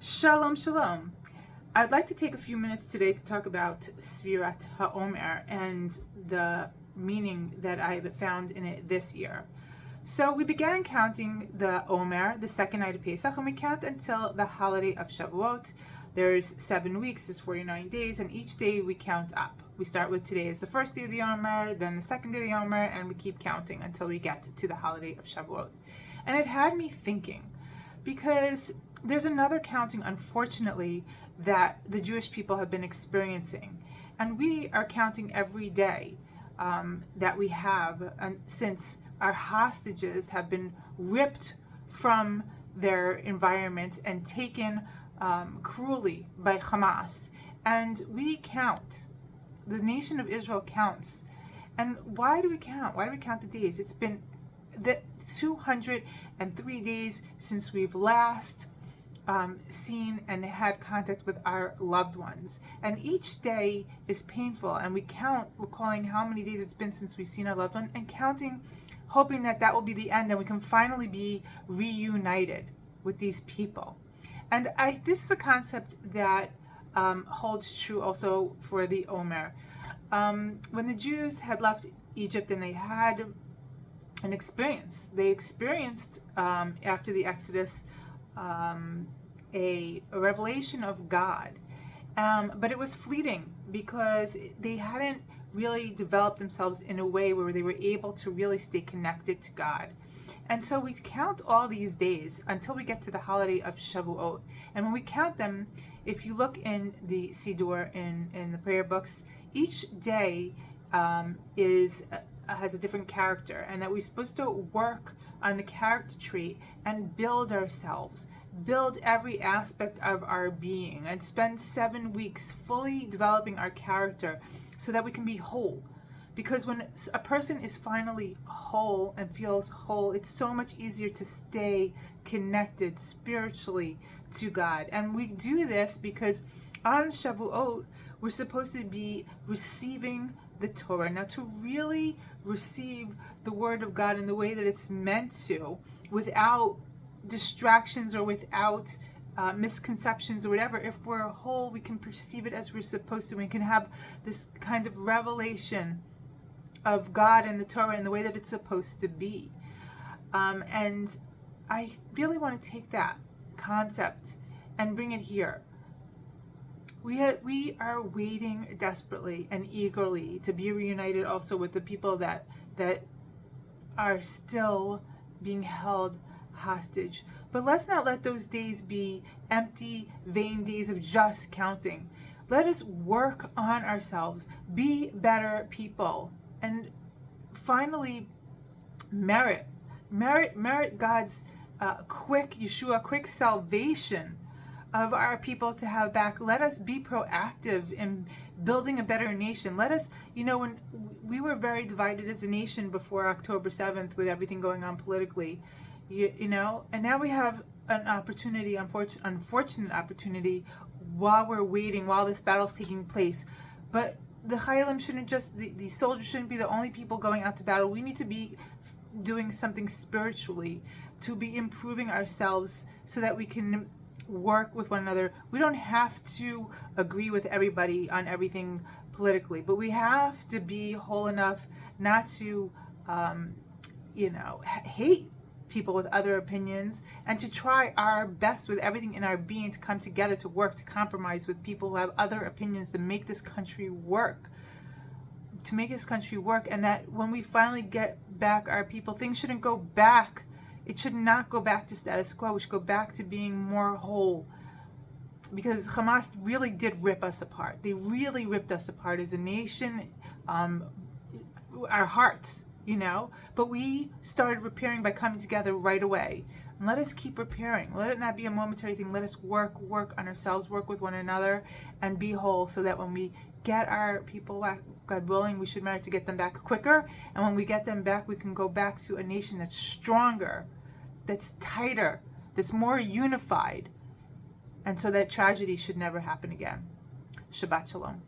Shalom, shalom. I'd like to take a few minutes today to talk about Sefirat HaOmer and the meaning that I've found in it this year. So we began counting the Omer, the second night of Pesach, and we count until the holiday of Shavuot. There's 7 weeks, there's 49 days, and each day we count up. We start with today as the first day of the Omer, then the second day of the Omer, and we keep counting until we get to the holiday of Shavuot. And it had me thinking, because there's another counting, unfortunately, that the Jewish people have been experiencing. And we are counting every day that we have since our hostages have been ripped from their environments and taken cruelly by Hamas. And we count. The nation of Israel counts. And why do we count? Why do we count the days? It's been the 203 days since we've last seen and had contact with our loved ones, and each day is painful, and we count, recalling how many days it's been since we've seen our loved one, and counting, hoping that that will be the end and we can finally be reunited with these people. And this is a concept that holds true also for the Omer. When the Jews had left Egypt and they had an experience, they experienced after the Exodus a revelation of God, but it was fleeting because they hadn't really developed themselves in a way where they were able to really stay connected to God. And so we count all these days until we get to the holiday of Shavuot. And when we count them, if you look in the Siddur, in the prayer books, each day has a different character, and that we're supposed to work on the character trait and build ourselves, build every aspect of our being, and spend 7 weeks fully developing our character so that we can be whole. Because when a person is finally whole and feels whole, it's so much easier to stay connected spiritually to God. And we do this because on Shavuot, we're supposed to be receiving the Torah. Now, to really receive the Word of God in the way that it's meant to, without distractions or without misconceptions or whatever, if we're whole, we can perceive it as we're supposed to. We can have this kind of revelation of God and the Torah in the way that it's supposed to be. And I really want to take that concept and bring it here. We are waiting desperately and eagerly to be reunited also with the people that are still being held hostage. But let's not let those days be empty, vain days of just counting. Let us work on ourselves, be better people, and finally merit God's quick salvation of our people to have back. Let us be proactive in building a better nation. Let us, when we were very divided as a nation before October 7th with everything going on politically, and now we have an opportunity, unfortunate opportunity, while we're waiting, while this battle's taking place. But the Chayalim shouldn't just, the soldiers shouldn't be the only people going out to battle. We need to be doing something spiritually to be improving ourselves so that we can work with one another. We don't have to agree with everybody on everything politically, but we have to be whole enough not to, hate people with other opinions, and to try our best with everything in our being to come together, to work, to compromise with people who have other opinions, to make this country work. And that when we finally get back our people, things shouldn't go back. It should not go back to status quo. We should go back to being more whole. Because Hamas really did rip us apart. They really ripped us apart as a nation, our hearts, But we started repairing by coming together right away. And let us keep repairing. Let it not be a momentary thing. Let us work on ourselves, work with one another, and be whole, so that when we get our people back, God willing, we should manage to get them back quicker. And when we get them back, we can go back to a nation that's stronger, that's tighter, that's more unified. And so that tragedy should never happen again. Shabbat Shalom.